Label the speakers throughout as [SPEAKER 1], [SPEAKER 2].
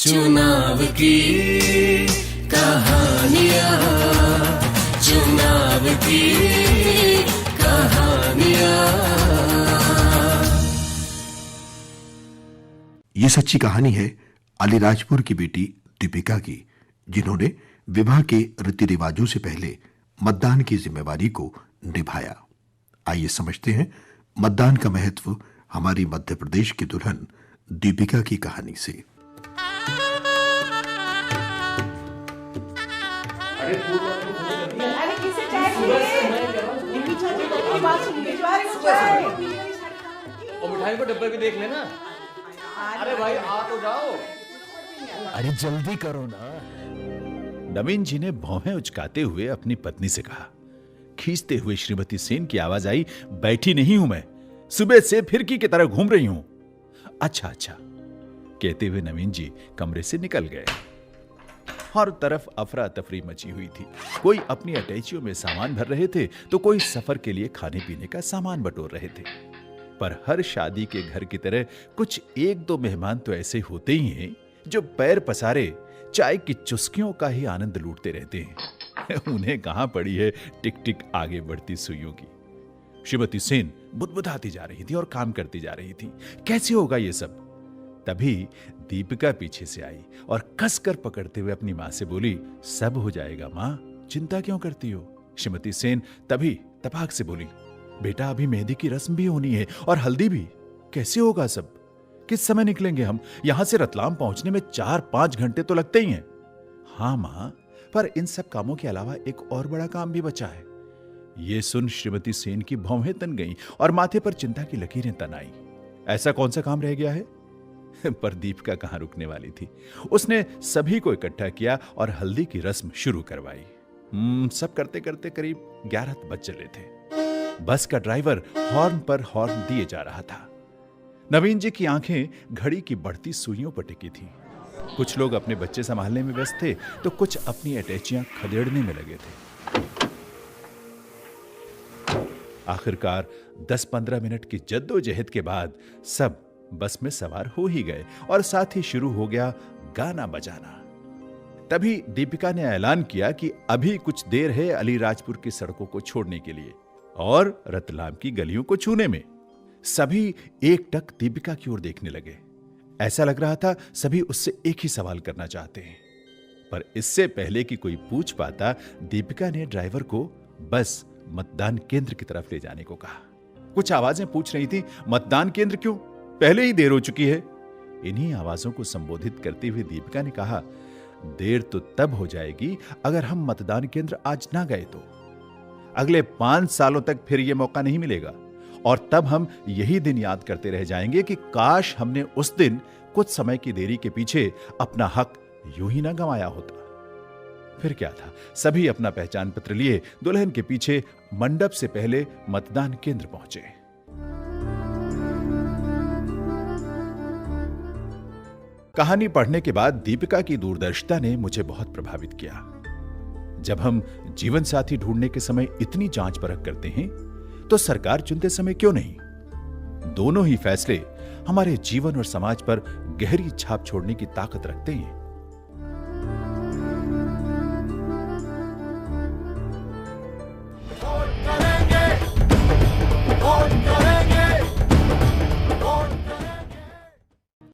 [SPEAKER 1] चुनाव की कहानियां, चुनाव की कहानियां।
[SPEAKER 2] ये सच्ची कहानी है अलीराजपुर की बेटी दीपिका की, जिन्होंने विवाह के रीति रिवाजों से पहले मतदान की जिम्मेवारी को निभाया। आइए समझते हैं मतदान का महत्व हमारी मध्य प्रदेश की दुल्हन दीपिका की कहानी से।
[SPEAKER 3] मिठाई को डब्बे भी देख लेना। अरे भाई आ तो जाओ।
[SPEAKER 4] अरे जल्दी करो ना। नवीन जी ने भौहें उचकाते हुए अपनी पत्नी से कहा। खींचते हुए श्रीमती सेन की आवाज आई, बैठी नहीं हूं मैं, सुबह से फिरकी की तरह घूम रही हूं। अच्छा अच्छा कहते हुए नवीन जी कमरे से निकल गए। हर तरफ अफरा तफरी मची हुई थी। कोई अपनी अटैचियों में सामान भर रहे थे तो कोई सफर के लिए खाने पीने का सामान बटोर रहे थे। पर हर शादी के घर की तरह कुछ एक दो मेहमान तो ऐसे होते ही हैं जो पैर पसारे चाय की चुस्कियों का ही आनंद लूटते रहते हैं। उन्हें कहां पड़ी है टिक टिक आगे बढ़ती सुइयों की। श्रीमती सेन बुदबुदाती जा रही थी और काम करती जा रही थी। कैसे होगा ये सब? तभी दीपिका पीछे से आई और कसकर पकड़ते हुए अपनी मां से बोली, सब हो जाएगा मां, चिंता क्यों करती हो? श्रीमती सेन तभी तपाक से बोली, बेटा अभी मेहंदी की रस्म भी होनी है और हल्दी भी। कैसे होगा सब? किस समय निकलेंगे हम? यहां से रतलाम पहुंचने में 4-5 घंटे तो लगते ही हैं। हां मां, पर इन सब कामों के अलावा एक और बड़ा काम भी बचा है। यह सुन श्रीमती सेन की भौहें तन गईं और माथे पर चिंता की लकीरें तन आई। ऐसा कौन सा काम रह गया है? पर दीपिका कहां रुकने वाली थी। उसने सभी को इकट्ठा किया और हल्दी की रस्म शुरू करवाई। सब करते करते करीब 11 बज चले थे। बस का ड्राइवर हॉर्न पर हॉर्न दिए जा रहा था। नवीन जी की आंखें घड़ी की बढ़ती सुइयों पर टिकी थीं। कुछ लोग अपने बच्चे संभालने में व्यस्त थे तो कुछ अपनी अटैचियां खदेड़ने में लगे थे। आखिरकार 10-15 मिनट की जद्दोजहद के बाद सब बस में सवार हो ही गए और साथ ही शुरू हो गया गाना बजाना। तभी दीपिका ने ऐलान किया कि अभी कुछ देर है अलीराजपुर की सड़कों को छोड़ने के लिए और रतलाम की गलियों को छूने में। सभी एकटक दीपिका की ओर देखने लगे। ऐसा लग रहा था सभी उससे एक ही सवाल करना चाहते हैं। पर इससे पहले कि कोई पूछ पाता, दीपिका ने ड्राइवर को बस मतदान केंद्र की तरफ ले जाने को कहा। कुछ आवाजें पूछ रही थी, मतदान केंद्र क्यों? पहले ही देर हो चुकी है। इन्हीं आवाजों को संबोधित करते हुए दीपिका ने कहा, देर तो तब हो जाएगी अगर हम मतदान केंद्र आज ना गए तो। अगले 5 सालों तक फिर यह मौका नहीं मिलेगा और तब हम यही दिन याद करते रह जाएंगे कि काश हमने उस दिन कुछ समय की देरी के पीछे अपना हक यूं ही ना गंवाया होता। फिर क्या था, सभी अपना पहचान पत्र लिए दुल्हन के पीछे मंडप से पहले मतदान केंद्र पहुंचे। कहानी पढ़ने के बाद दीपिका की दूरदर्शिता ने मुझे बहुत प्रभावित किया। जब हम जीवन साथी ढूंढने के समय इतनी जांच परख करते हैं तो सरकार चुनते समय क्यों नहीं? दोनों ही फैसले हमारे जीवन और समाज पर गहरी छाप छोड़ने की ताकत रखते हैं।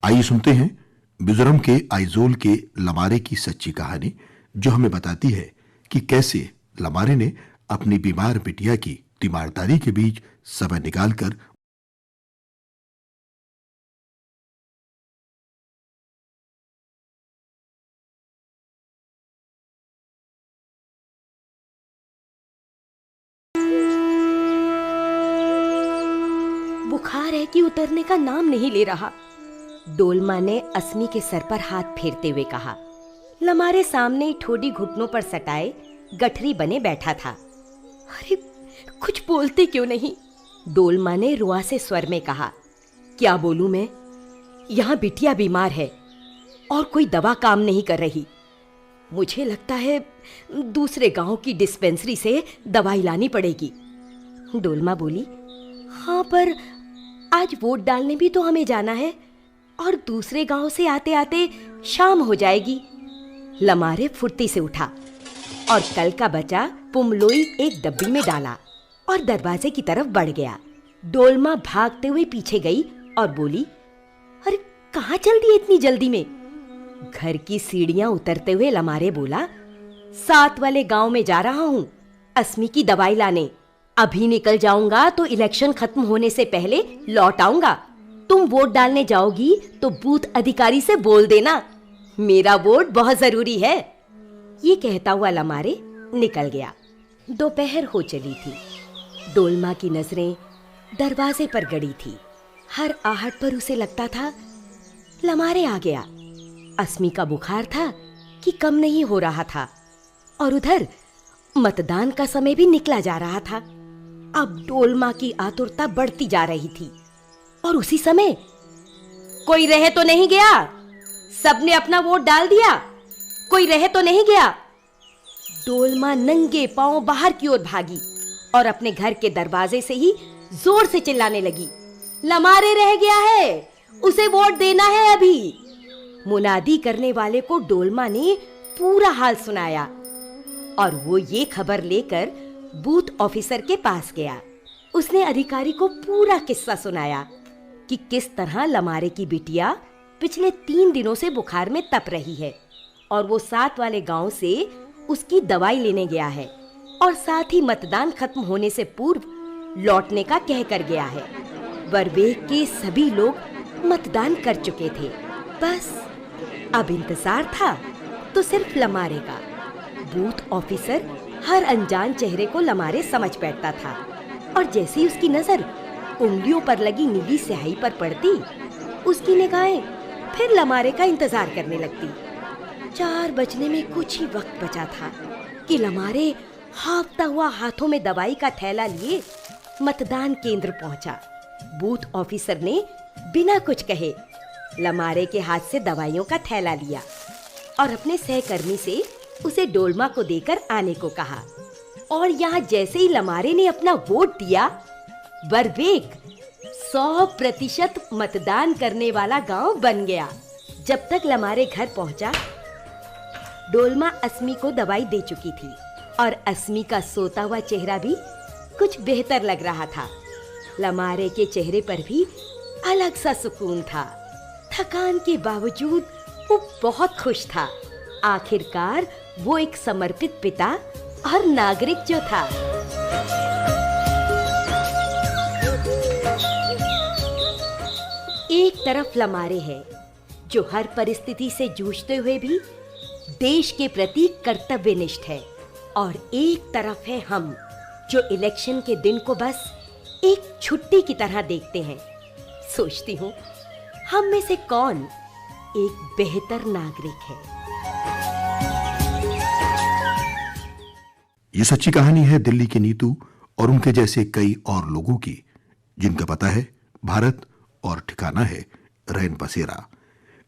[SPEAKER 2] आइए सुनते हैं मिजोरम के आइजोल के लमारे की सच्ची कहानी, जो हमें बताती है कि कैसे लमारे ने अपनी बीमार बिटिया की तीमारदारी के बीच समय निकालकर
[SPEAKER 5] बुखार है कि उतरने का नाम नहीं ले रहा। डोलमा ने अस्मी के सर पर हाथ फेरते हुए कहा। लमारे सामने ठोडी घुटनों पर सटाए गठरी बने बैठा था। अरे कुछ बोलते क्यों नहीं? डोलमा ने रुआसे स्वर में कहा। क्या बोलूं मैं? यहाँ बिटिया बीमार है और कोई दवा काम नहीं कर रही। मुझे लगता है दूसरे गांव की डिस्पेंसरी से दवाई लानी पड़ेगी। डोलमा बोली, हाँ पर आज वोट डालने भी तो हमें जाना है। और दूसरे गांव से आते आते शाम हो जाएगी। लमारे फुर्ती से उठा और कल का बचा पुमलोई एक डब्बी में डाला और दरवाजे की तरफ बढ़ गया। डोलमा भागते हुए पीछे गई और बोली, अरे कहाँ चल दी इतनी जल्दी में? घर की सीढ़ियां उतरते हुए लमारे बोला, साथ वाले गांव में जा रहा हूं अस्मी की दवाई लाने। अभी निकल जाऊंगा तो इलेक्शन खत्म होने से पहले लौट आऊंगा। तुम वोट डालने जाओगी तो बूथ अधिकारी से बोल देना मेरा वोट बहुत जरूरी है। ये कहता हुआ लमारे निकल गया। दोपहर हो चली थी। डोलमा की नजरें दरवाजे पर गड़ी थी। हर आहट पर उसे लगता था लमारे आ गया। अस्मी का बुखार था कि कम नहीं हो रहा था, और उधर मतदान का समय भी निकला जा रहा था। अब डोलमा की आतुरता बढ़ती जा रही थी। और उसी समय, कोई रह तो नहीं गया? सबने अपना वोट डाल दिया? कोई रह तो नहीं गया? डोलमा नंगे पांव बाहर की ओर भागी और अपने घर के दरवाजे से ही जोर से चिल्लाने लगी, लमारे रह गया है, उसे वोट देना है अभी। मुनादी करने वाले को डोलमा ने पूरा हाल सुनाया और वो ये खबर लेकर बूथ ऑफिसर के पास गया। उसने अधिकारी को पूरा किस्सा सुनाया कि किस तरह लमारे की बिटिया पिछले 3 दिनों से बुखार में तप रही है और वो साथ वाले गांव से उसकी दवाई लेने गया है और साथ ही मतदान खत्म होने से पूर्व लौटने का कह कर गया है। बरबेक के सभी लोग मतदान कर चुके थे। बस अब इंतजार था तो सिर्फ लमारे का। बूथ ऑफिसर हर अनजान चेहरे को लमारे समझ बैठता था और जैसे ही उसकी नजर उंगलियों पर लगी नीली स्याही पर पड़ती, उसकी निगाहें फिर लमारे का इंतजार करने लगती। 4 बजने में कुछ ही वक्त बचा था कि लमारे हाँफता हुआ हाथों में दवाई का थैला लिए मतदान केंद्र पहुंचा। बूथ ऑफिसर ने बिना कुछ कहे लमारे के हाथ से दवाइयों का थैला लिया और अपने सहकर्मी से उसे डोलमा को देकर आने को कहा। और यहाँ जैसे ही लमारे ने अपना वोट दिया, बरबेक 100% मतदान करने वाला गांव बन गया। जब तक लमारे घर पहुंचा, डोलमा अस्मी को दवाई दे चुकी थी और अस्मी का सोता हुआ चेहरा भी कुछ बेहतर लग रहा था। लमारे के चेहरे पर भी अलग सा सुकून था। थकान के बावजूद वो बहुत खुश था। आखिरकार वो एक समर्पित पिता और नागरिक जो था। एक तरफ लमारे है जो हर परिस्थिति से जूझते हुए भी देश के प्रति कर्तव्यनिष्ठ है, और एक तरफ है हम जो इलेक्शन के दिन को बस एक छुट्टी की तरह देखते हैं। सोचती हूँ हम में से कौन एक बेहतर नागरिक है।
[SPEAKER 2] ये सच्ची कहानी है दिल्ली के नीतू और उनके जैसे कई और लोगों की, जिनका पता है भारत और ठिकाना है रैन बसेरा,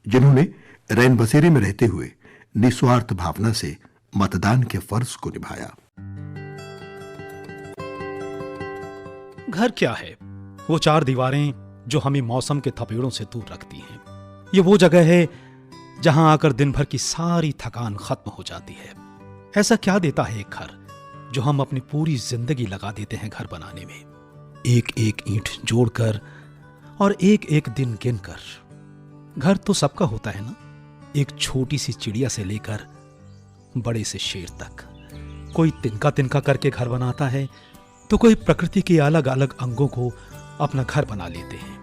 [SPEAKER 2] जिन्होंने रैन बसेरे में रहते हुए निस्वार्थ भावना से मतदान के फर्ज को निभाया।
[SPEAKER 1] घर क्या है? वो 4 दीवारें जो हमें मौसम के थपेड़ों से दूर रखती हैं। ये वो जगह है जहां आकर दिन भर की सारी थकान खत्म हो जाती है। ऐसा क्या देता है एक घर जो हम अपनी पूरी जिंदगी लगा देते हैं घर बनाने में, एक एक ईंट जोड़कर और एक एक दिन गिनकर। घर तो सबका होता है ना, एक छोटी सी चिड़िया से लेकर बड़े से शेर तक। कोई तिनका तिनका करके घर बनाता है तो कोई प्रकृति के अलग अलग अंगों को अपना घर बना लेते हैं।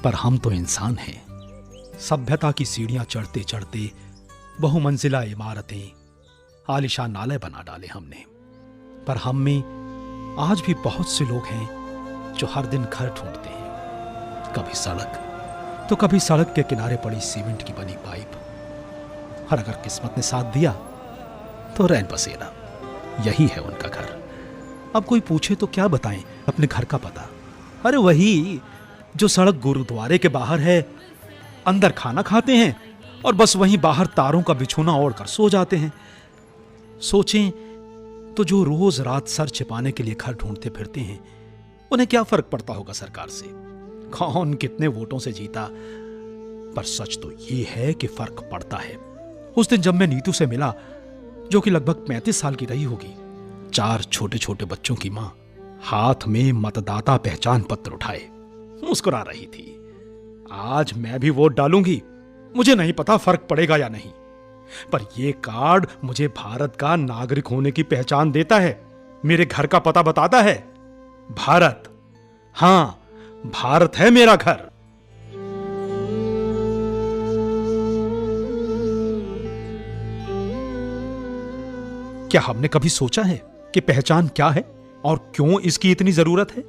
[SPEAKER 1] पर हम तो इंसान हैं। सभ्यता की सीढ़ियां चढ़ते चढ़ते बहुमंजिला इमारतें, आलीशान नाले बना डाले हमने। पर हम में आज भी बहुत से लोग हैं जो हर दिन घर ढूंढते हैं, कभी सड़क तो कभी सड़क के किनारे पड़ी सीमेंट की बनी पाइप। और अगर किस्मत ने साथ दिया तो रैन बसेरा, यही है उनका घर। अब कोई पूछे तो क्या बताएं अपने घर का पता? अरे वही जो सड़क गुरुद्वारे के बाहर है। अंदर खाना खाते हैं और बस वहीं बाहर तारों का बिछोना ओढ़कर सो जाते हैं। सोचें तो जो रोज रात सर छिपाने के लिए घर ढूंढते फिरते हैं, उन्हें क्या फर्क पड़ता होगा सरकार से? कौन कितने वोटों से जीता, पर सच तो ये है कि फर्क पड़ता है। उस दिन जब मैं नीतू से मिला, जो कि लगभग 35 साल की रही होगी, 4 छोटे छोटे बच्चों की मां, हाथ में मतदाता पहचान पत्र उठाए मुस्कुरा रही थी। आज मैं भी वोट डालूंगी, मुझे नहीं पता फर्क पड़ेगा या नहीं, पर यह कार्ड मुझे भारत का नागरिक होने की पहचान देता है, मेरे घर का पता बताता है। भारत, हां, भारत है मेरा घर। क्या हमने कभी सोचा है कि पहचान क्या है और क्यों इसकी इतनी जरूरत है?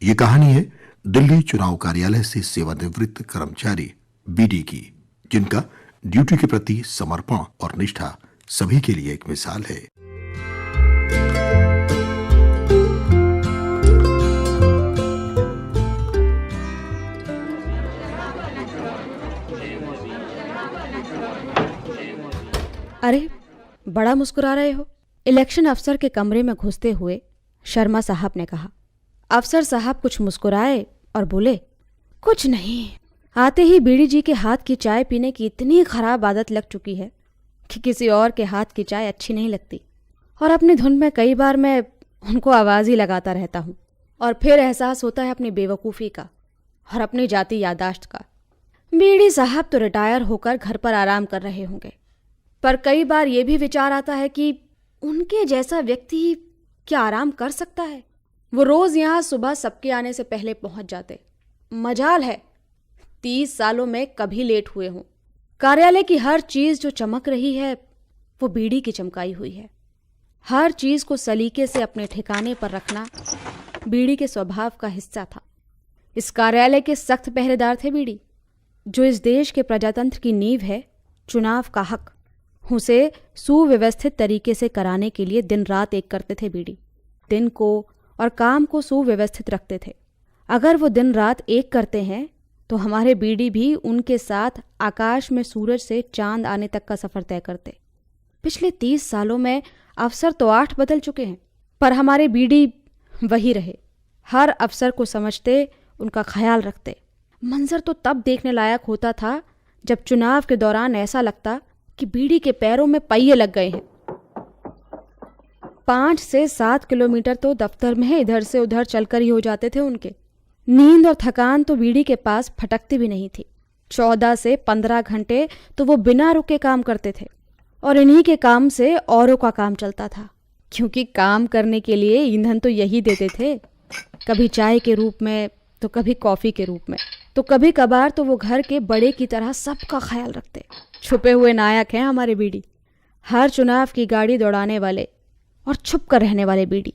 [SPEAKER 2] ये कहानी है दिल्ली चुनाव कार्यालय से सेवानिवृत्त कर्मचारी बीडी की, जिनका ड्यूटी के प्रति समर्पण और निष्ठा सभी के लिए एक मिसाल है।
[SPEAKER 6] अरे, बड़ा मुस्कुरा रहे हो? इलेक्शन अफसर के कमरे में घुसते हुए शर्मा साहब ने कहा। अफसर साहब कुछ मुस्कुराए और बोले, कुछ नहीं। आते ही बीड़ी जी के हाथ की चाय पीने की इतनी खराब आदत लग चुकी है कि किसी और के हाथ की चाय अच्छी नहीं लगती, और अपनी धुन में कई बार मैं उनको आवाज़ ही लगाता रहता हूँ, और फिर एहसास होता है अपनी बेवकूफ़ी का और अपनी जाती यादाश्त का। बीड़ी साहब तो रिटायर होकर घर पर आराम कर रहे होंगे, पर कई बार ये भी विचार आता है कि उनके जैसा व्यक्ति क्या आराम कर सकता है? वो रोज़ यहाँ सुबह सबके आने से पहले पहुँच जाते। मजाल है 30 सालों में कभी लेट हुए हों। कार्यालय की हर चीज़ जो चमक रही है वो बीड़ी की चमकाई हुई है। हर चीज़ को सलीके से अपने ठिकाने पर रखना बीड़ी के स्वभाव का हिस्सा था। इस कार्यालय के सख्त पहरेदार थे बीड़ी, जो इस देश के प्रजातंत्र की नींव है, चुनाव का हक, उसे सुव्यवस्थित तरीके से कराने के लिए दिन रात एक करते थे बीड़ी। दिन को और काम को सुव्यवस्थित रखते थे। अगर वो दिन रात एक करते हैं तो हमारे बीडी भी उनके साथ आकाश में सूरज से चांद आने तक का सफ़र तय करते। पिछले 30 सालों में अफसर तो 8 बदल चुके हैं, पर हमारे बीडी वही रहे। हर अफसर को समझते, उनका ख्याल रखते। मंजर तो तब देखने लायक होता था जब चुनाव के दौरान ऐसा लगता कि बीड़ी के पैरों में पहिए लग गए हैं। 5 से 7 किलोमीटर तो दफ्तर में इधर से उधर चलकर ही हो जाते थे उनके। नींद और थकान तो बीड़ी के पास फटकती भी नहीं थी। 14 से 15 घंटे तो वो बिना रुके काम करते थे, और इन्हीं के काम से औरों का काम चलता था, क्योंकि काम करने के लिए ईंधन तो यही देते थे, कभी चाय के रूप में तो कभी कॉफ़ी के रूप में, तो कभी कभार तो वो घर के बड़े की तरह सबका ख्याल रखते। छुपे हुए नायक हैं हमारे बीडी, हर चुनाव की गाड़ी दौड़ाने वाले और छुप कर रहने वाले बीडी।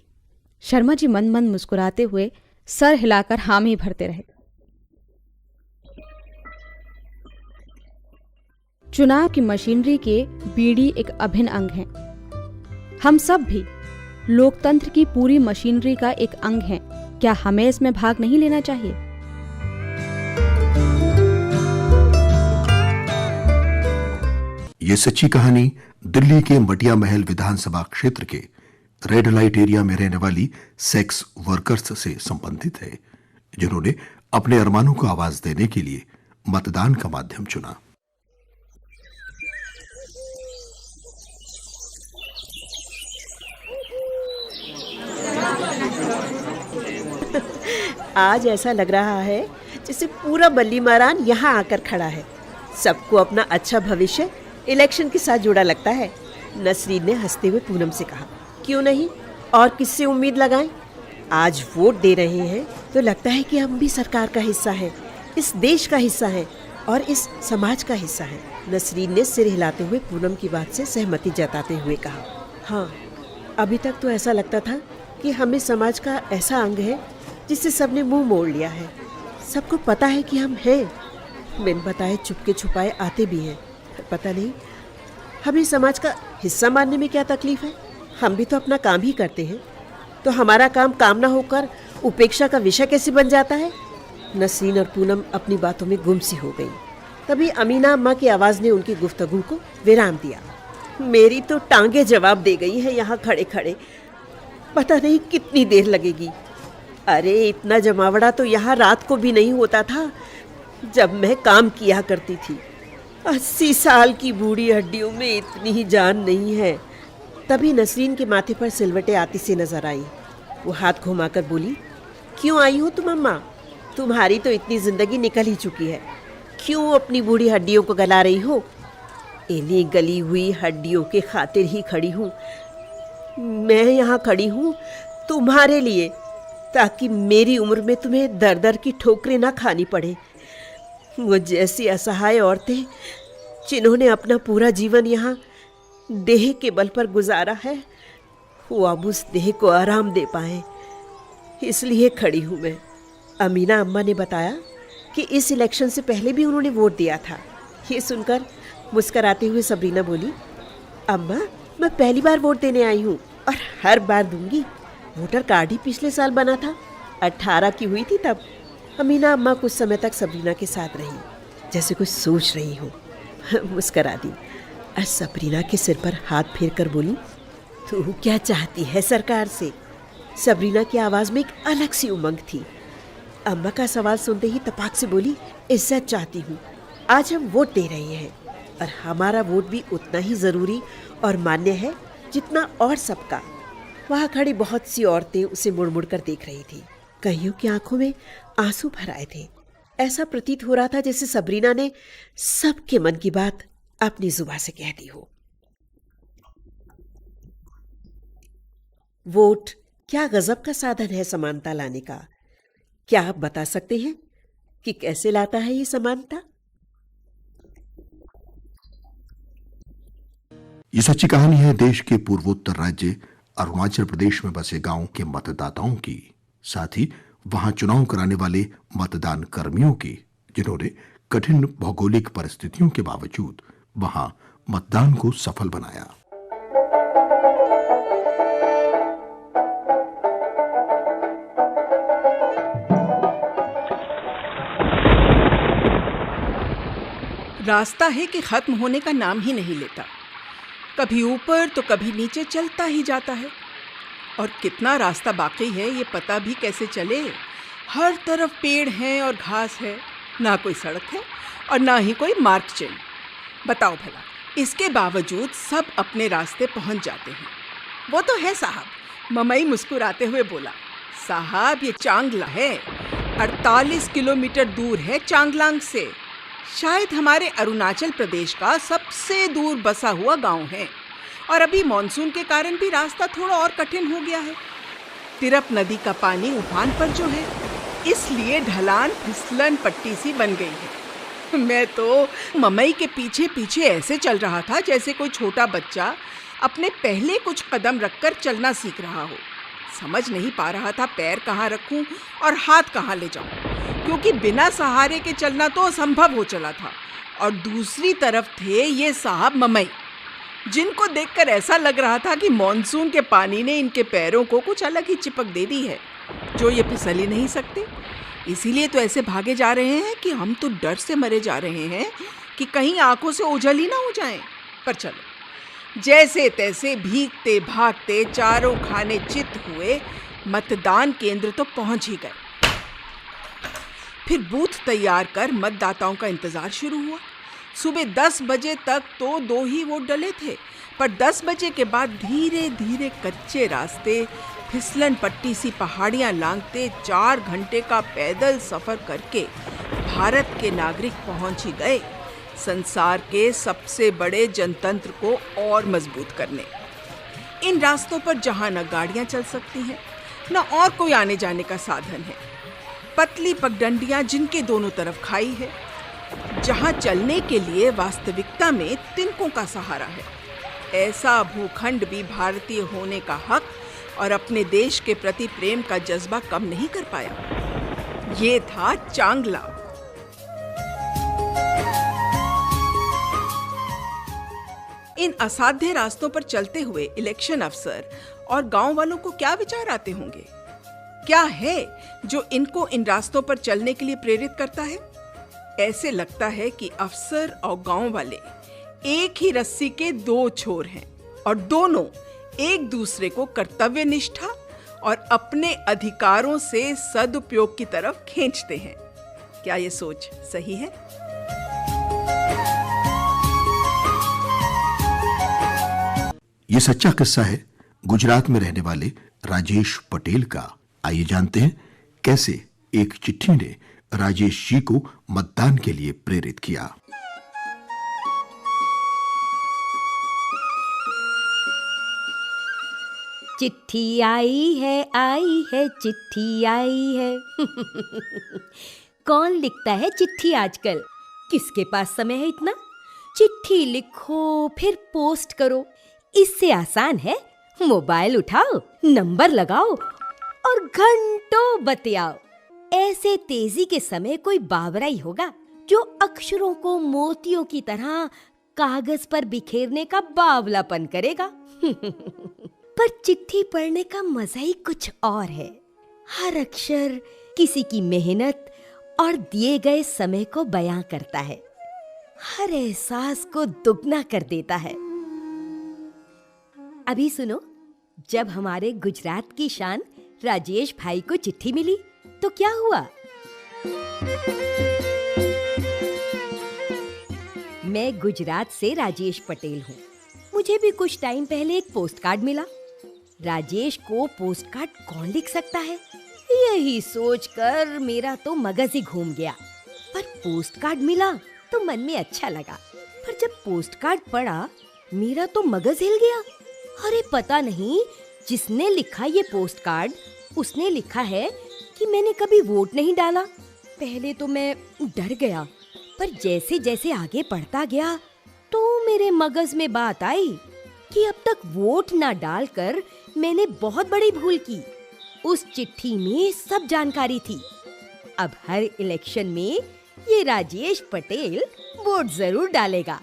[SPEAKER 6] शर्मा जी मन मन मुस्कुराते हुए सर हिलाकर हामी भरते रहे। चुनाव की मशीनरी के बीडी एक अभिन्न अंग हैं। हम सब भी लोकतंत्र की पूरी मशीनरी का एक अंग हैं। क्या हमें इसमें भाग नहीं लेना चाहिए?
[SPEAKER 2] ये सच्ची कहानी दिल्ली के मटिया महल विधानसभा क्षेत्र के रेड लाइट एरिया में रहने वाली सेक्स वर्कर्स से संबंधित है, जिन्होंने अपने अरमानों को आवाज देने के लिए मतदान का माध्यम चुना।
[SPEAKER 7] आज ऐसा लग रहा है जैसे पूरा बल्ली मारान यहाँ आकर खड़ा है। सबको अपना अच्छा भविष्य इलेक्शन के साथ जुड़ा लगता है। नसरीन ने हंसते हुए पूनम से कहा, क्यों नहीं, और किससे उम्मीद लगाएं? आज वोट दे रहे हैं तो लगता है कि हम भी सरकार का हिस्सा हैं, इस देश का हिस्सा हैं और इस समाज का हिस्सा हैं। नसरीन ने सिर हिलाते हुए पूनम की बात से सहमति जताते हुए कहा, हाँ, अभी तक तो ऐसा लगता था कि हमें समाज का ऐसा अंग है जिससे सबने मुंह मोड़ लिया है। सबको पता है कि हम हैं, बिन बताए चुपके छुपाए आते भी हैं। पता नहीं हमें समाज का हिस्सा मानने में क्या तकलीफ है। हम भी तो अपना काम ही करते हैं, तो हमारा काम ना होकर उपेक्षा का विषय कैसे बन जाता है? नसरीन और पूनम अपनी बातों में गुम सी हो गई। तभी अमीना अम्मा की आवाज़ ने उनकी गुफ्तगू को विराम दिया। मेरी तो टांगे जवाब दे गई है यहाँ खड़े खड़े, पता नहीं कितनी देर लगेगी। अरे इतना जमावड़ा तो यहाँ रात को भी नहीं होता था जब मैं काम किया करती थी। 80 साल की बूढ़ी हड्डियों में इतनी ही जान नहीं है। तभी नसरीन के माथे पर सिलवटें आती सी नजर आई। वो हाथ घुमाकर बोली, क्यों आई हो तुम अम्मा? तुम्हारी तो इतनी जिंदगी निकल ही चुकी है, क्यों अपनी बूढ़ी हड्डियों को गला रही हो? इन्हीं गली हुई हड्डियों के खातिर ही खड़ी हूँ। मैं यहाँ खड़ी हूँ तुम्हारे लिए, ताकि मेरी उम्र में तुम्हें दर दर की ठोकरें ना खानी पड़े। वो जैसी असहाय औरतें जिन्होंने अपना पूरा जीवन यहाँ देह के बल पर गुजारा है, वो अब उस देह को आराम दे पाए, इसलिए खड़ी हूँ मैं। अमीना अम्मा ने बताया कि इस इलेक्शन से पहले भी उन्होंने वोट दिया था। ये सुनकर मुस्कराते हुए सबरीना बोली, अम्मा मैं पहली बार वोट देने आई हूँ और हर बार दूंगी। वोटर कार्ड ही पिछले साल बना था, 18 की हुई थी तब। अमीना अम्मा कुछ समय तक सबरीना के साथ रही, जैसे कुछ सोच रही हो। मुस्करा दी और सबरीना के सिर पर हाथ फेर कर बोली, तू क्या चाहती है सरकार से? सबरीना की आवाज़ में एक अलग सी उमंग थी। अम्मा का सवाल सुनते ही तपाक से बोली, इज्जत चाहती हूँ। आज हम वोट दे रहे हैं और हमारा वोट भी उतना ही ज़रूरी और मान्य है जितना और सबका। वहाँ खड़ी बहुत सी औरतें उसे मुड़ मुड़ कर देख रही थी। कईयों की आंखों में आंसू भर आए थे। ऐसा प्रतीत हो रहा था जैसे सबरीना ने सबके मन की बात अपनी जुबान से कह दी हो। वोट क्या गजब का साधन है समानता लाने का। क्या आप बता सकते हैं कि कैसे लाता है ये समानता?
[SPEAKER 2] ये सच्ची कहानी है देश के पूर्वोत्तर राज्य अरुणाचल प्रदेश में बसे गांव के मतदाताओं की, साथ ही वहां चुनाव कराने वाले मतदान कर्मियों की, जिन्होंने कठिन भौगोलिक परिस्थितियों के बावजूद वहां मतदान को सफल बनाया।
[SPEAKER 8] रास्ता है कि खत्म होने का नाम ही नहीं लेता। कभी ऊपर तो कभी नीचे चलता ही जाता है। और कितना रास्ता बाकी है ये पता भी कैसे चले? हर तरफ पेड़ हैं और घास है, ना कोई सड़क है और ना ही कोई मार्ग चिन्ह। बताओ भला, इसके बावजूद सब अपने रास्ते पहुंच जाते हैं। वो तो है साहब। ममई मुस्कुराते हुए बोला, साहब ये चांगला है, 48 किलोमीटर दूर है चांगलांग से। शायद हमारे अरुणाचल प्रदेश का सबसे दूर बसा हुआ गांव है। और अभी मॉनसून के कारण भी रास्ता थोड़ा और कठिन हो गया है। तिरप नदी का पानी उफान पर जो है, इसलिए ढलान फिसलन पट्टी सी बन गई है। मैं तो ममई के पीछे पीछे ऐसे चल रहा था जैसे कोई छोटा बच्चा अपने पहले कुछ कदम रखकर चलना सीख रहा हो। समझ नहीं पा रहा था पैर कहाँ रखूं और हाथ कहाँ ले जाऊं, क्योंकि बिना सहारे के चलना तो असंभव हो चला था। और दूसरी तरफ थे ये साहब ममई, जिनको देखकर ऐसा लग रहा था कि मॉनसून के पानी ने इनके पैरों को कुछ अलग ही चिपक दे दी है, जो ये फिसल ही नहीं सकते। इसीलिए तो ऐसे भागे जा रहे हैं कि हम तो डर से मरे जा रहे हैं कि कहीं आंखों से ओझल ही ना हो जाएं। पर चलो, जैसे तैसे भीगते भागते चारों खाने चित हुए मतदान केंद्र तो पहुंच ही गए। फिर बूथ तैयार कर मतदाताओं का इंतजार शुरू हुआ। सुबह 10 बजे तक तो 2 ही वोट डले थे, पर 10 बजे के बाद धीरे धीरे कच्चे रास्ते, फिसलन पट्टी सी पहाड़ियां लांघते 4 घंटे का पैदल सफर करके भारत के नागरिक पहुंच ही गए संसार के सबसे बड़े जनतंत्र को और मजबूत करने। इन रास्तों पर जहां न गाड़ियां चल सकती हैं, न और कोई आने जाने का साधन है, पतली पगडंडियां जिनके दोनों तरफ खाई है, जहां चलने के लिए वास्तविकता में तिनकों का सहारा है। ऐसा भूखंड भी भारतीय होने का हक और अपने देश के प्रति प्रेम का जज्बा कम नहीं कर पाया। ये था चांगला। इन असाध्य रास्तों पर चलते हुए इलेक्शन अफसर और गांव वालों को क्या विचार आते होंगे? क्या है जो इनको इन रास्तों पर चलने के लिए प्रेरित करता है? ऐसे लगता है कि अफसर और गांव वाले एक ही रस्सी के 2 छोर हैं और दोनों एक दूसरे को कर्तव्य निष्ठा और अपने अधिकारों से सदुपयोग की तरफ खींचते हैं। क्या ये सोच सही है?
[SPEAKER 2] ये सच्चा किस्सा है गुजरात में रहने वाले राजेश पटेल का। आइए जानते हैं कैसे एक चिट्ठी ने राजेश जी को मतदान के लिए प्रेरित किया।
[SPEAKER 5] चिट्ठी आई है चिट्ठी आई है। कौन लिखता है चिट्ठी आजकल? किसके पास समय है इतना? चिट्ठी लिखो फिर पोस्ट करो। इससे आसान है मोबाइल उठाओ, नंबर लगाओ और घंटों बतियाओ। ऐसे तेजी के समय कोई बावरा ही होगा जो अक्षरों को मोतियों की तरह कागज पर बिखेरने का बावलापन करेगा। पर चिट्ठी पढ़ने का मजा ही कुछ और है। हर अक्षर किसी की मेहनत और दिए गए समय को बयां करता है, हर एहसास को दुगना कर देता है। अभी सुनो, जब हमारे गुजरात की शान राजेश भाई को चिट्ठी मिली तो क्या हुआ? मैं गुजरात से राजेश पटेल हूँ। मुझे भी कुछ टाइम पहले एक पोस्ट कार्ड मिला। राजेश को पोस्ट कार्ड कौन लिख सकता है, यही सोचकर मेरा तो मगज ही घूम गया। पर पोस्ट कार्ड मिला तो मन में अच्छा लगा, पर जब पोस्ट कार्ड पढ़ा मेरा तो मगज हिल गया। अरे पता नहीं जिसने लिखा ये पोस्ट कार्ड उसने लिखा है कि मैंने कभी वोट नहीं डाला। पहले तो मैं डर गया, पर जैसे जैसे आगे पढ़ता गया तो मेरे मगज में बात आई कि अब तक वोट ना डालकर मैंने बहुत बड़ी भूल की। उस चिट्ठी में सब जानकारी थी। अब हर इलेक्शन में ये राजेश पटेल वोट जरूर डालेगा।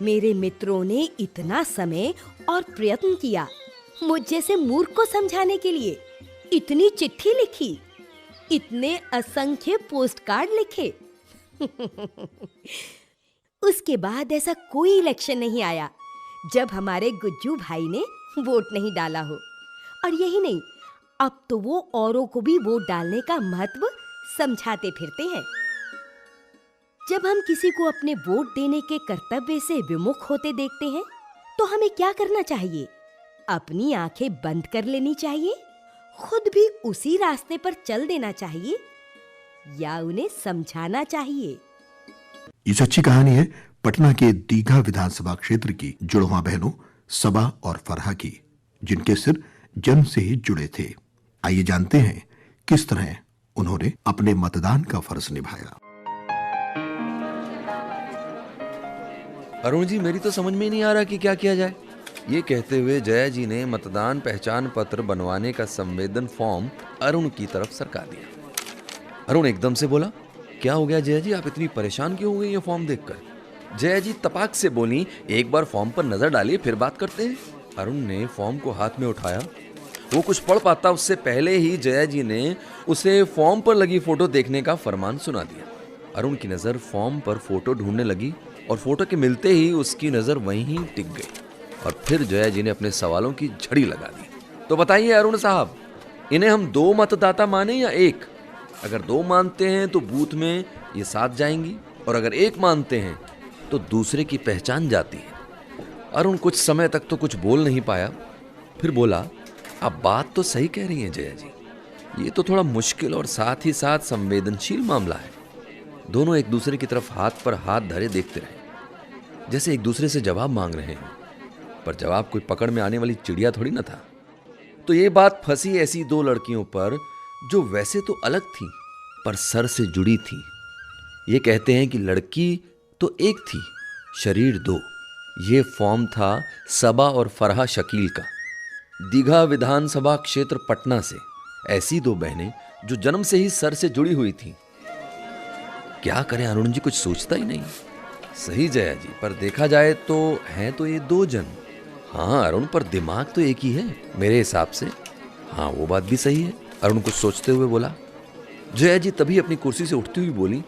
[SPEAKER 5] मेरे मित्रों ने इतना समय और प्रयत्न किया मुझ जैसे मूर्ख को समझाने के लिए। इतनी चिट्ठी लिखी, इतने असंख्य पोस्ट कार्ड लिखे। उसके बाद ऐसा कोई इलेक्शन नहीं आया जब हमारे गुज्जू भाई ने वोट नहीं डाला हो। और यही नहीं, अब तो वो औरों को भी वोट डालने का महत्व समझाते फिरते हैं। जब हम किसी को अपने वोट देने के कर्तव्य से विमुख होते देखते हैं तो हमें क्या करना चाहिए? अपनी आंखें बंद कर लेनी चाहिए, खुद भी उसी रास्ते पर चल देना चाहिए, या उन्हें समझाना चाहिए?
[SPEAKER 2] ये सच्ची कहानी है पटना के दीघा विधानसभा क्षेत्र की जुड़वा बहनों सबा और फरहा की, जिनके सिर जन्म से ही जुड़े थे। आइए जानते हैं किस तरह उन्होंने अपने मतदान का फर्ज निभाया।
[SPEAKER 9] अरुण जी, मेरी तो समझ में ही नहीं आ रहा कि क्या किया जाए। ये कहते हुए जया जी ने मतदान पहचान पत्र बनवाने का संवेदन फॉर्म अरुण की तरफ सरका दिया। अरुण एकदम से बोला, क्या हो गया जया जी, आप इतनी परेशान क्यों हो गई ये फॉर्म देखकर? जया जी तपाक से बोली, एक बार फॉर्म पर नजर डालिए फिर बात करते हैं। अरुण ने फॉर्म को हाथ में उठाया। वो कुछ पढ़ पाता उससे पहले ही जया जी ने उसे फॉर्म पर लगी फोटो देखने का फरमान सुना दिया। अरुण की नजर फॉर्म पर फोटो ढूंढने लगी और फोटो के मिलते ही उसकी नजर वहीं टिक गई। और फिर जया जी ने अपने सवालों की झड़ी लगा दी। तो बताइए अरुण साहब, इन्हें हम 2 मतदाता माने या 1? अगर 2 मानते हैं तो बूथ में ये साथ जाएंगी, और अगर 1 मानते हैं तो दूसरे की पहचान जाती है। अरुण कुछ समय तक तो कुछ बोल नहीं पाया, फिर बोला, आप बात तो सही कह रही हैं जया जी, ये तो थोड़ा मुश्किल और साथ ही साथ संवेदनशील मामला है। दोनों एक दूसरे की तरफ हाथ पर हाथ धरे देखते रहे, जैसे एक दूसरे से जवाब मांग रहे हैं, पर जवाब कोई पकड़ में आने वाली चिड़िया थोड़ी ना था। तो ये बात फंसी ऐसी 2 लड़कियों पर जो वैसे तो अलग थी पर सर से जुड़ी थी। ये कहते हैं कि लड़की तो एक थी, शरीर 2। ये फॉर्म था सबा और फरहा शकील का, दीघा विधानसभा क्षेत्र पटना से। ऐसी 2 बहनें जो जन्म से ही सर से जुड़ी हुई थी। क्या करें अरुण जी, कुछ सोचता ही नहीं। सही जया जी, पर देखा जाए तो हैं तो ये 2 जन। हाँ अरुण, पर दिमाग तो एक ही है मेरे हिसाब से। हाँ वो बात भी सही है, अरुण कुछ सोचते हुए बोला। जया जी तभी अपनी कुर्सी से उठती हुई बोली,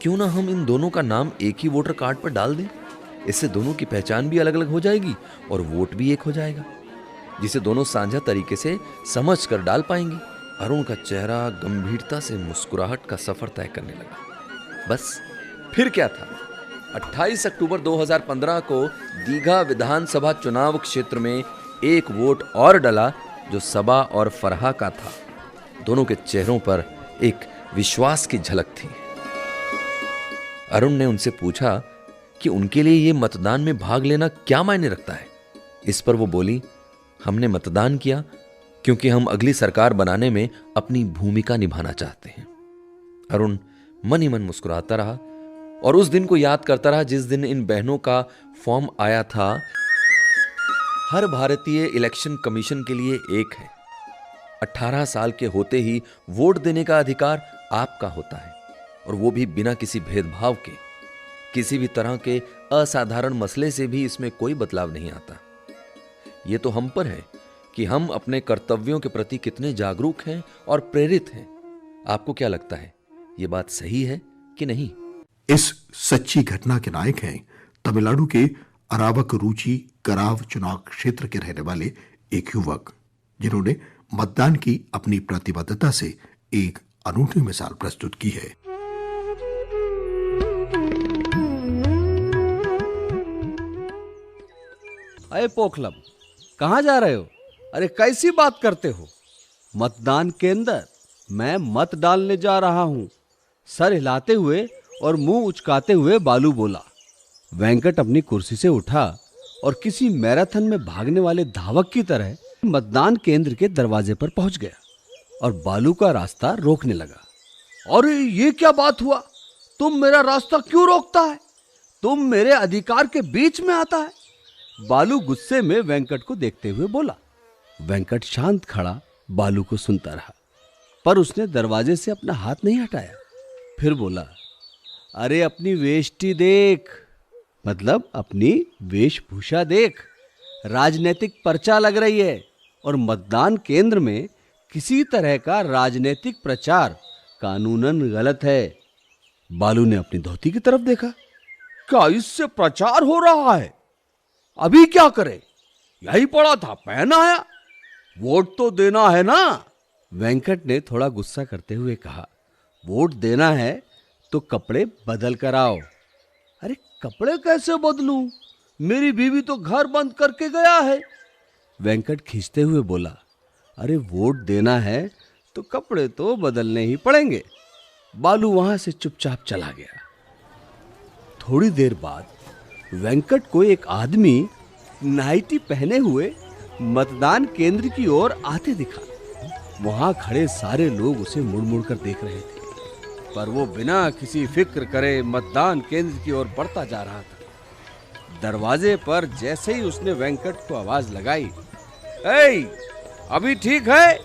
[SPEAKER 9] क्यों ना हम इन दोनों का नाम एक ही वोटर कार्ड पर डाल दें, इससे दोनों की पहचान भी अलग अलग हो जाएगी और वोट भी एक हो जाएगा। जिसे दोनों साझा तरीके से समझ कर डाल पाएंगे। अरुण का चेहरा गंभीरता से मुस्कुराहट का सफर तय करने लगा। बस फिर क्या था, 28 अक्टूबर 2015 को दीघा विधानसभा चुनाव क्षेत्र में एक वोट और डला जो सबा और फरहा का था। दोनों के चेहरों पर एक विश्वास की झलक थी। अरुण ने उनसे पूछा कि उनके लिए ये मतदान में भाग लेना क्या मायने रखता है। इस पर वो बोली, हमने मतदान किया क्योंकि हम अगली सरकार बनाने में अपनी भूमिका निभाना चाहते हैं। अरुण मन ही मन मुस्कुराता रहा और उस दिन को याद करता रहा जिस दिन इन बहनों का फॉर्म आया था। हर भारतीय इलेक्शन कमीशन के लिए एक है। 18 साल के होते ही वोट देने का अधिकार आपका होता है, और वो भी बिना किसी भेदभाव के। किसी भी तरह के असाधारण मसले से भी इसमें कोई बदलाव नहीं आता। ये तो हम पर है कि हम अपने कर्तव्यों के प्रति कितने जागरूक हैं और प्रेरित हैं। आपको क्या लगता है, ये बात सही है कि नहीं?
[SPEAKER 2] इस सच्ची घटना के नायक हैं तमिलनाडु के अरावक रुचि कराव चुनाव क्षेत्र के रहने वाले एक युवक, जिन्होंने मतदान की अपनी प्रतिबद्धता से एक अनूठी मिसाल प्रस्तुत की है।
[SPEAKER 10] अरे पोखलम, कहाँ जा रहे हो? अरे कैसी बात करते हो? मतदान केंद्र, मैं मत डालने जा रहा हूँ। सर हिलाते हुए और मुंह उचकाते हुए बालू बोला। वेंकट अपनी कुर्सी से उठा और किसी मैराथन में भागने वाले धावक की तरह मतदान केंद्र के दरवाजे पर पहुंच गया और बालू का रास्ता रोकने लगा। अरे ये क्या बात हुआ? तुम मेरा रास्ता क्यों रोकता है? तुम मेरे अधिकार के बीच में आता है। बालू गुस्से में वेंकट को देखते हुए बोला। वेंकट शांत खड़ा बालू को सुनता रहा, पर उसने दरवाजे से अपना हाथ नहीं हटाया। फिर बोला, अरे अपनी वेष्टी देख, मतलब अपनी वेशभूषा देख। राजनीतिक पर्चा लग रही है और मतदान केंद्र में किसी तरह का राजनीतिक प्रचार कानूनन गलत है। बालू ने अपनी धोती की तरफ देखा। क्या इससे प्रचार हो रहा है? अभी क्या करे? यही पड़ा था, पहन आया। वोट तो देना है ना? वेंकट ने थोड़ा गुस्सा करते हुए कहा। वोट देना है तो कपड़े बदल कर आओ। अरे कपड़े कैसे बदलूं? मेरी बीवी तो घर बंद करके गया है। वेंकट खींचते हुए बोला, अरे वोट देना है तो कपड़े तो बदलने ही पड़ेंगे। बालू वहां से चुपचाप चला गया। थोड़ी देर बाद वेंकट को एक आदमी नाइटी पहने हुए मतदान केंद्र की ओर आते दिखा। वहां खड़े सारे लोग उसे मुड़ मुड़ कर देख रहे थे, पर वो बिना किसी फिक्र करे मतदान केंद्र की ओर बढ़ता जा रहा था। दरवाजे पर जैसे ही उसने वेंकट को आवाज लगाई, "ए, अभी ठीक है?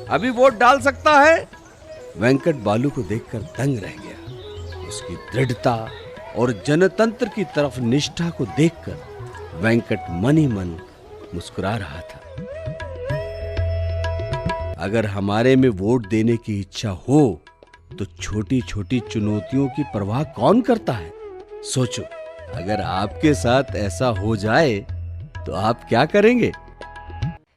[SPEAKER 10] अभी वोट डाल सकता है?" वेंकट बालू को देखकर दंग रह गया। उसकी दृढ़ता और जनतंत्र की तरफ निष्ठा को देखकर वेंकट मन ही मन मुस्कुरा रहा था। अगर हमारे में वोट देने की इच्छा हो तो छोटी छोटी चुनौतियों की परवाह कौन करता है? सोचो, अगर आपके साथ ऐसा हो जाए तो आप क्या करेंगे?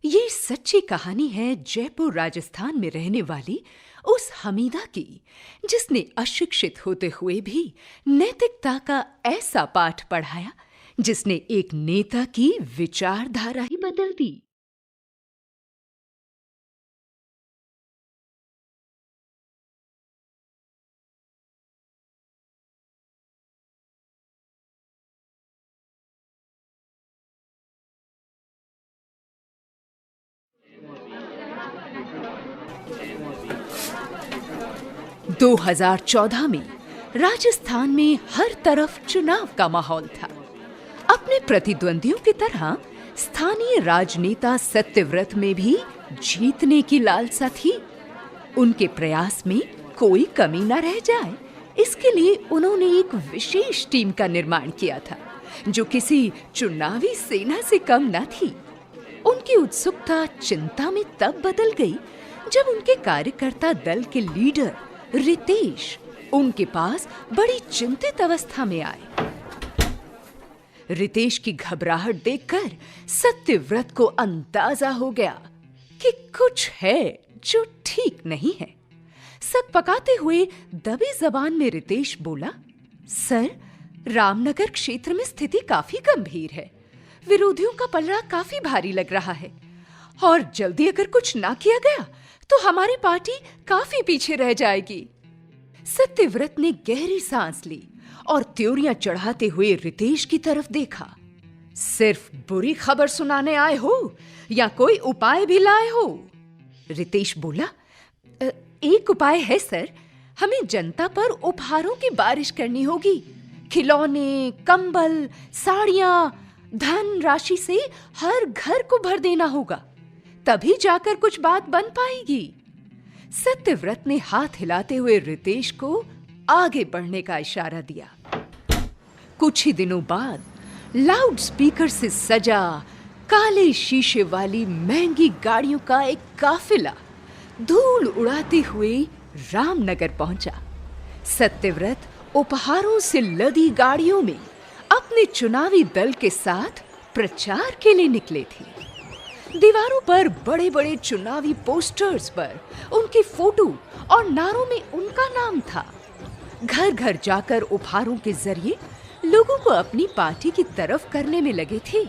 [SPEAKER 11] ये सच्ची कहानी है जयपुर राजस्थान में रहने वाली उस हमीदा की, जिसने अशिक्षित होते हुए भी नैतिकता का ऐसा पाठ पढ़ाया जिसने एक नेता की विचारधारा ही बदल दी। – 2014 में राजस्थान में हर तरफ चुनाव का माहौल था। अपने प्रतिद्वंदियों की तरह स्थानीय राजनेता सत्यव्रत में भी जीतने की लालसा थी। उनके प्रयास में कोई कमी न रह जाए, इसके लिए उन्होंने एक विशेष टीम का निर्माण किया था, जो किसी चुनावी सेना से कम न थी। उनकी उत्सुकता चिंता में तब बदल गई जब उनके कार्यकर्ता दल के लीडर रितेश उनके पास बड़ी चिंतित अवस्था में आए। रितेश की घबराहट देखकर सत्यव्रत को अंदाजा हो गया कि कुछ है जो ठीक नहीं है। सक पकाते हुए दबी जबान में रितेश बोला, सर, रामनगर क्षेत्र में स्थिति काफी गंभीर है। विरोधियों का पलड़ा काफी भारी लग रहा है और जल्दी अगर कुछ ना किया गया तो हमारी पार्टी काफी पीछे रह जाएगी। सत्यव्रत ने गहरी सांस ली और त्योरियां चढ़ाते हुए रितेश की तरफ देखा। सिर्फ बुरी खबर सुनाने आए हो या कोई उपाय भी लाए हो? रितेश बोला, एक उपाय है सर, हमें जनता पर उपहारों की बारिश करनी होगी। खिलौने, कंबल, साड़ियां, धन राशि से हर घर को भर देना होगा, तभी जाकर कुछ बात बन पाएगी। सत्यव्रत ने हाथ हिलाते हुए रितेश को आगे बढ़ने का इशारा दिया। कुछ ही दिनों बाद लाउड स्पीकर से सजा काले शीशे वाली महंगी गाड़ियों का एक काफिला धूल उड़ाते हुए रामनगर पहुंचा। सत्यव्रत उपहारों से लदी गाड़ियों में अपने चुनावी दल के साथ प्रचार के लिए निकले थे। दीवारों पर बड़े बड़े चुनावी पोस्टर्स पर उनकी फोटो और नारों में उनका नाम था। घर घर जाकर उपहारों के जरिए लोगों को अपनी पार्टी की तरफ करने में लगे थे।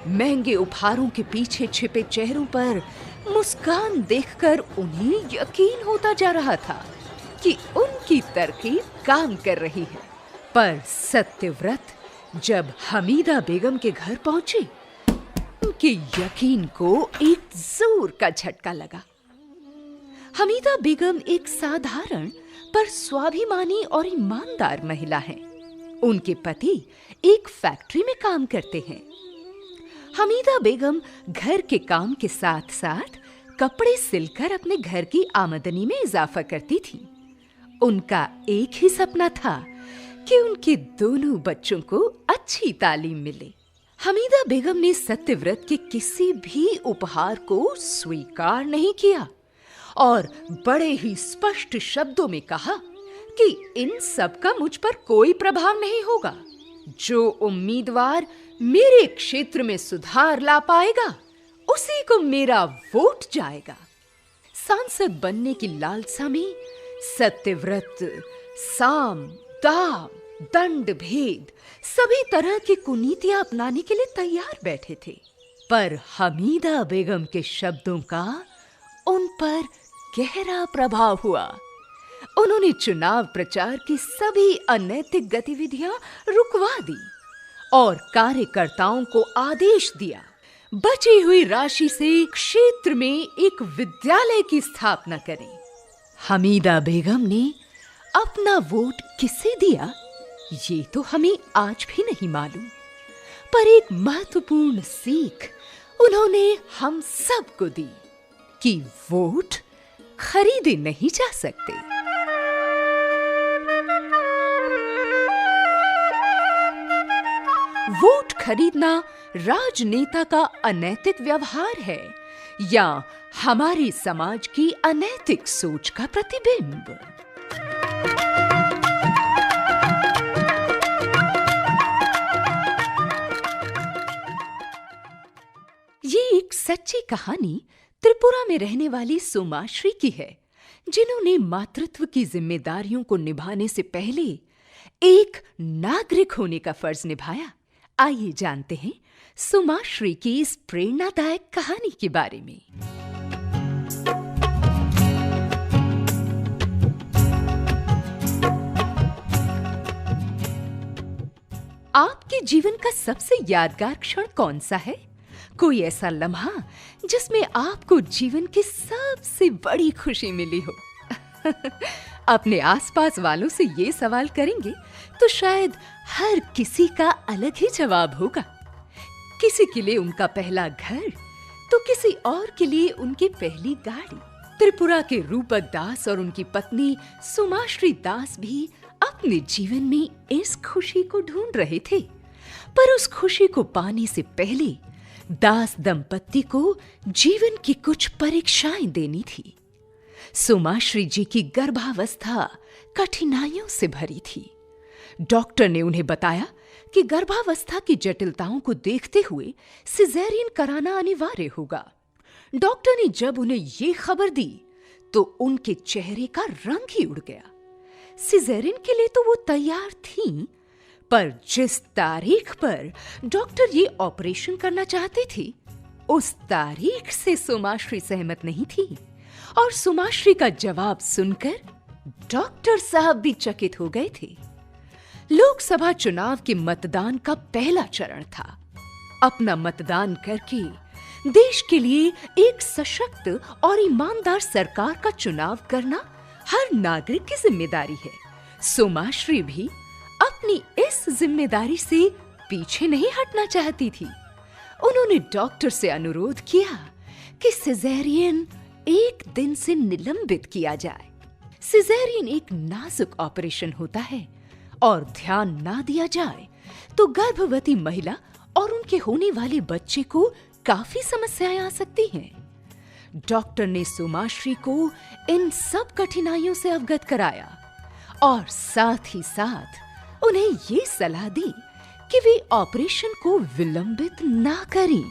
[SPEAKER 11] महंगे उपहारों के पीछे छिपे चेहरों पर मुस्कान देखकर उन्हें यकीन होता जा रहा था कि उनकी तरकीब काम कर रही है। पर सत्यव्रत जब हमीदा बेगम के घर पहुंचे, उनके यकीन को एक जोर का झटका लगा। हमीदा बेगम एक साधारण पर स्वाभिमानी और ईमानदार महिला हैं। उनके पति एक फैक्ट्री में काम करते हैं। हमीदा बेगम घर के काम के साथ साथ कपड़े सिलकर अपने घर की आमदनी में इजाफा करती थी। उनका एक ही सपना था कि उनके दोनों बच्चों को अच्छी तालीम मिले। हमीदा बेगम ने सत्यव्रत के किसी भी उपहार को स्वीकार नहीं किया और बड़े ही स्पष्ट शब्दों में कहा कि इन सब का मुझ पर कोई प्रभाव नहीं होगा। जो उम्मीदवार मेरे क्षेत्र में सुधार ला पाएगा उसी को मेरा वोट जाएगा। सांसद बनने की लालसा में सत्यव्रत साम, दाम, दंड भेद सभी तरह की कुनीतियां अपनाने के लिए तैयार बैठे थे। पर हमीदा बेगम के शब्दों का उन पर गहरा प्रभाव हुआ। उन्होंने चुनाव प्रचार की सभी अनैतिक गतिविधियां रुकवा दी और कार्यकर्ताओं को आदेश दिया बची हुई राशि से क्षेत्र में एक विद्यालय की स्थापना करें। हमीदा बेगम ने अपना वोट किसे दिया ये तो हमें आज भी नहीं मालूम, पर एक महत्वपूर्ण सीख उन्होंने हम सबको दी कि वोट खरीदे नहीं जा सकते। वोट खरीदना राजनेता का अनैतिक व्यवहार है या हमारे समाज की अनैतिक सोच का प्रतिबिंब। ये एक सच्ची कहानी त्रिपुरा में रहने वाली सोमाश्री की है, जिन्होंने मातृत्व की जिम्मेदारियों को निभाने से पहले एक नागरिक होने का फर्ज निभाया। आइए जानते हैं सोमाश्री की इस प्रेरणादायक कहानी के बारे में। आपके जीवन का सबसे यादगार क्षण कौन सा है? कोई ऐसा लम्हा जिसमें आपको जीवन की सबसे बड़ी खुशी मिली हो? अपने आसपास वालों से ये सवाल करेंगे तो शायद हर किसी का अलग ही जवाब होगा। किसी के लिए उनका पहला घर तो किसी और के लिए उनकी पहली गाड़ी। त्रिपुरा के रूपक दास और उनकी पत्नी सोमाश्री दास भी अपने जीवन में इस खुशी को ढूंढ रहे थे, पर उस खुशी को पाने से पहले दास दंपत्ति को जीवन की कुछ परीक्षाएं देनी थी। सोमाश्री जी की गर्भावस्था कठिनाइयों से भरी थी। डॉक्टर ने उन्हें बताया कि गर्भावस्था की जटिलताओं को देखते हुए सिजेरियन कराना अनिवार्य होगा। डॉक्टर ने जब उन्हें ये खबर दी तो उनके चेहरे का रंग ही उड़ गया। सिजेरियन के लिए तो वो तैयार थीं, पर जिस तारीख पर डॉक्टर ये ऑपरेशन करना चाहती थी, उस तारीख से सुमाश्री सहमत नहीं थी। और सुमाश्री का जवाब सुनकर डॉक्टर साहब भी चकित हो गए थे। लोकसभा चुनाव के मतदान का पहला चरण था। अपना मतदान करके देश के लिए एक सशक्त और ईमानदार सरकार का चुनाव करना हर नागरिक की जिम्मेदारी है। सुमाश्री भी अपनी इस जिम्मेदारी से पीछे नहीं हटना चाहती थी। उन्होंने डॉक्टर से अनुरोध किया कि सिजेरियन एक दिन से निलंबित किया जाए। सिजेरियन एक नाजुक ऑपरेशन होता है और ध्यान ना दिया जाए तो गर्भवती महिला और उनके होने वाले बच्चे को काफी समस्याएं आ सकती हैं। डॉक्टर ने सुमाश्री को इन सब कठिनाइयों से अवगत कराया और साथ ही साथ उन्हें ये सलाह दी कि वे ऑपरेशन को विलंबित ना करें।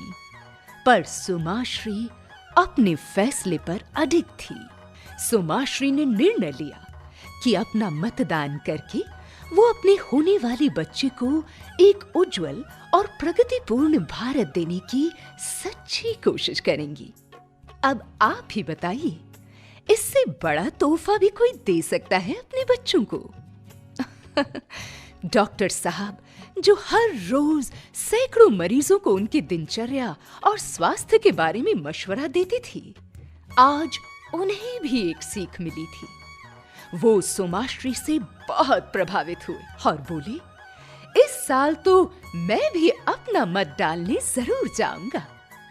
[SPEAKER 11] पर सुमाश्री अपने फैसले पर अडिग थी। सुमाश्री ने निर्णय लिया कि अपना मतदान करके वो अपने होने वाले बच्चे को एक उज्जवल और प्रगतिपूर्ण भारत देने की सच्ची कोशिश करेंगी। अब आप ही बताइए, इससे बड़ा तोहफा भी कोई दे सकता है अपने बच्चों को? डॉक्टर साहब, जो हर रोज सैकड़ों मरीजों को उनकी दिनचर्या और स्वास्थ्य के बारे में मशवरा देती थी, आज उन्हें भी एक सीख मिली थी। वो सुमाश्री से बहुत प्रभावित हुए और बोले, इस साल तो मैं भी अपना मत डालने जरूर जाऊंगा।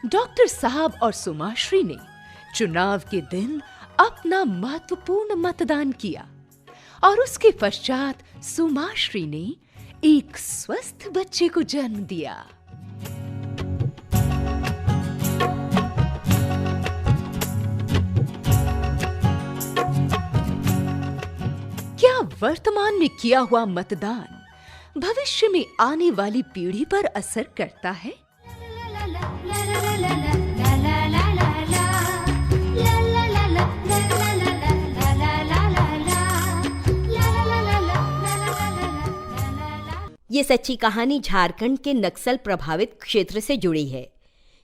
[SPEAKER 11] डॉक्टर साहब और सुमाश्री ने चुनाव के दिन अपना महत्वपूर्ण मतदान किया और उसके पश्चात सुमाश्री ने एक स्वस्थ बच्चे को जन्म दिया। क्या वर्तमान में किया हुआ मतदान भविष्य में आने वाली पीढ़ी पर असर करता है?
[SPEAKER 5] ये सच्ची कहानी झारखंड के नक्सल प्रभावित क्षेत्र से जुड़ी है,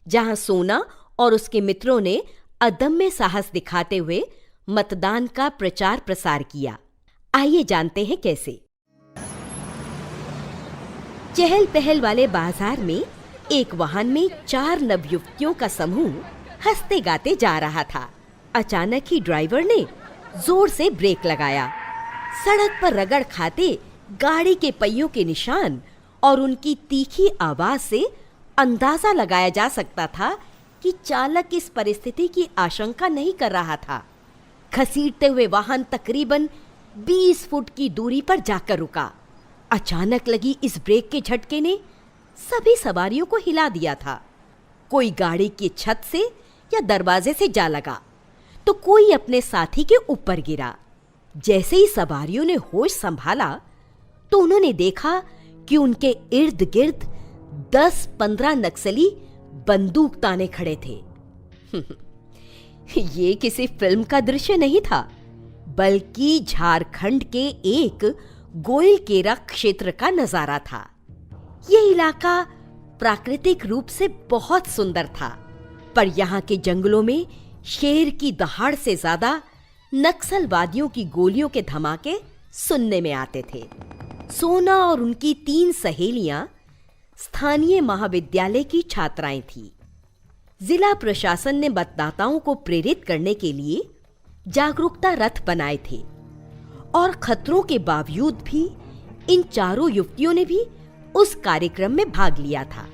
[SPEAKER 5] जहां सोना और उसके मित्रों ने अदम्य साहस दिखाते हुए मतदान का प्रचार प्रसार किया। आइए जानते हैं कैसे। चहल पहल वाले बाजार में एक वाहन में 4 नवयुवतियों का समूह हंसते गाते जा रहा था। अचानक ही ड्राइवर ने जोर से ब्रेक लगाया। सड़क पर रगड़ खाते गाड़ी के पहियों के निशान और उनकी तीखी आवाज से अंदाजा लगाया जा सकता था कि चालक इस परिस्थिति की आशंका नहीं कर रहा था। घसीटते हुए वाहन तकरीबन 20 फुट की दूरी पर जाकर रुका। अचानक लगी इस ब्रेक के झटके ने सभी सवारियों को हिला दिया था। कोई गाड़ी की छत से या दरवाजे से जा लगा तो कोई अपने साथी के ऊपर गिरा। जैसे ही सवारियों ने होश संभाला तो उन्होंने देखा कि उनके इर्द गिर्द 10-15 नक्सली बंदूक ताने खड़े थे। ये किसी फिल्म का दृश्य नहीं था, बल्कि झारखंड के एक गोइलकेरा क्षेत्र का नजारा था। ये इलाका प्राकृतिक रूप से बहुत सुंदर था, पर यहाँ के जंगलों में शेर की दहाड़ से ज्यादा नक्सलवादियों की गोलियों के धमाके सुनने में आते थे। सोना और उनकी 3 सहेलियां स्थानीय महाविद्यालय की छात्राएं थीं। जिला प्रशासन ने मतदाताओं को प्रेरित करने के लिए जागरूकता रथ बनाए थे और खतरों के बावजूद भी इन चारों युवतियों ने भी उस कार्यक्रम में भाग लिया था।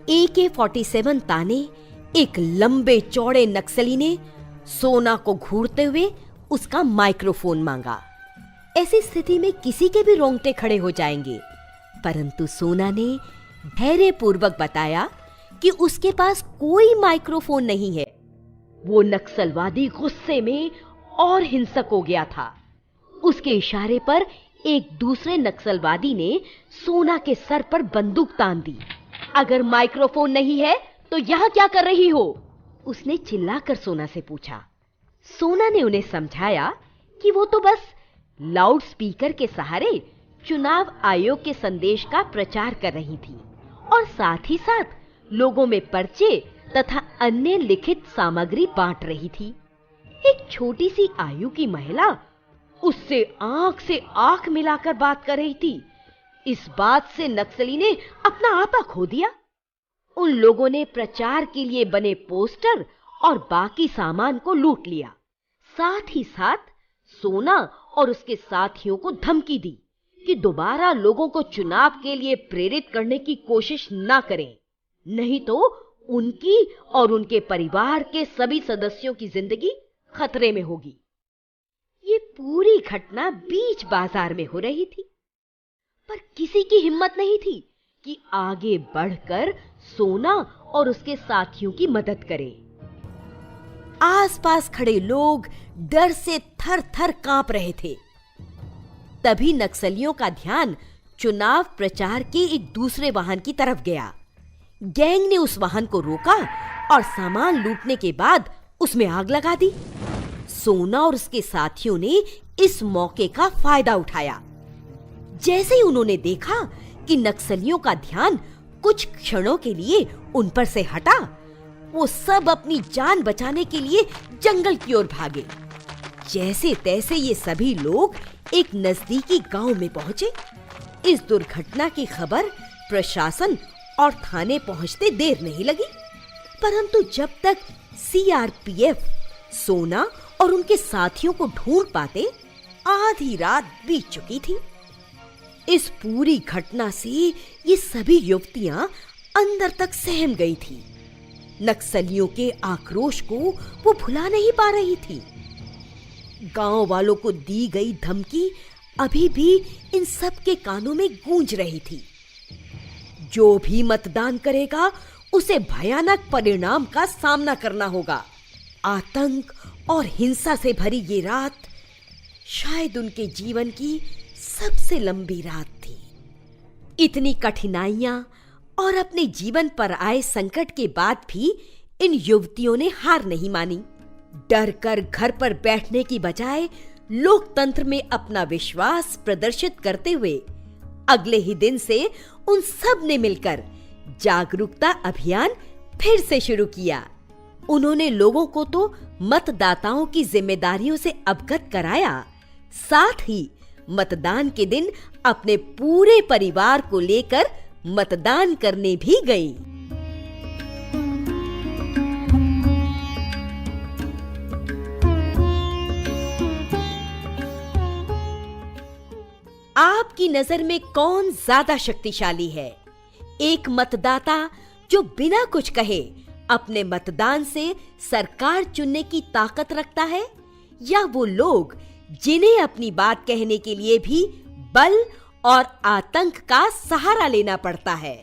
[SPEAKER 5] AK-47 ताने एक लंबे चौड़े नक्सली ने सोना को घूरते हुए उसका माइक्रोफोन मांगा। ऐसी स्थिति में किसी के भी रोंगटे खड़े हो जाएंगे, परंतु सोना ने धैर्यपूर्वक बताया कि उसके पास कोई माइक्रोफोन नहीं है। वो नक्सलवादी गुस्से में और हिंसक हो गया था। उसके इशारे पर एक दूसरे नक्सलवादी ने सोना के सर पर बंदूक तान दी। अगर माइक्रोफोन नहीं है तो यहां क्या कर रही हो? उसने चिल्लाकर सोना से पूछा। सोना ने उन्हें समझाया कि वो तो बस लाउड स्पीकर के सहारे चुनाव आयोग के संदेश का प्रचार कर रही थी और साथ ही साथ लोगों में पर्चे तथा अन्य लिखित सामग्री बांट रही थी। एक छोटी सी आयु की महिला उससे आंख से आंख मिलाकर बात कर रही थी। इस बात से नक्सली ने अपना आपा खो दिया। उन लोगों ने प्रचार के लिए बने पोस्टर और बाकी सामान को लूट लिया। साथ ही साथ सोना और उसके साथियों को धमकी दी कि दोबारा लोगों को चुनाव के लिए प्रेरित करने की कोशिश ना करें, नहीं तो उनकी और उनके परिवार के सभी सदस्यों की जिंदगी खतरे में होगी। ये पूरी घटना बीच बाजार में हो रही थी, पर किसी की हिम्मत नहीं थी कि आगे बढ़कर सोना और उसके साथियों की मदद करे। आसपास खड़े लोग डर से थर-थर कांप रहे थे। तभी नक्सलियों का ध्यान चुनाव प्रचार के एक दूसरे वाहन की तरफ गया। गैंग ने उस वाहन को रोका और सामान लूटने के बाद उसमें आग लगा दी। सोना और उसके साथियों ने इस मौके का फायदा उठाया। जैसे ही उन्होंने देखा कि नक्सलियों का ध्यान कुछ क्षणों के लिए उन पर से हटा, वो सब अपनी जान बचाने के लिए जंगल की ओर भागे। जैसे तैसे ये सभी लोग एक नजदीकी गांव में पहुंचे। इस दुर्घटना की खबर प्रशासन और थाने पहुंचते देर नहीं लगी, परंतु जब तक सीआरपीएफ सोना और उनके साथियों को ढूंढ पाते, आधी रात बीत चुकी थी। इस पूरी घटना से ये सभी युवतियां अंदर तक सहम गई थी। नक्सलियों के आक्रोश को वो भुला नहीं पा रही थी। गांव वालों को दी गई धमकी अभी भी इन सब के कानों में गूंज रही थी। जो भी मतदान करेगा उसे भयानक परिणाम का सामना करना होगा। आतंक और हिंसा से भरी ये रात शायद उनके जीवन की सबसे लंबी रात थी। इतनी कठिनाइयां और अपने जीवन पर आए संकट के बाद भी इन युवतियों ने हार नहीं मानी। डर कर घर पर बैठने की बजाय लोकतंत्र में अपना विश्वास प्रदर्शित करते हुए अगले ही दिन से उन सब ने मिलकर जागरूकता अभियान फिर से शुरू किया। उन्होंने लोगों को तो मतदाताओं की जिम्मेदारियों से अवगत कराया, साथ ही मतदान के दिन अपने पूरे परिवार को लेकर मतदान करने भी गई। आपकी नजर में कौन ज्यादा शक्तिशाली है? एक मतदाता जो बिना कुछ कहे अपने मतदान से सरकार चुनने की ताकत रखता है, या वो लोग जिन्हें अपनी बात कहने के लिए भी बल और आतंक का सहारा लेना पड़ता है?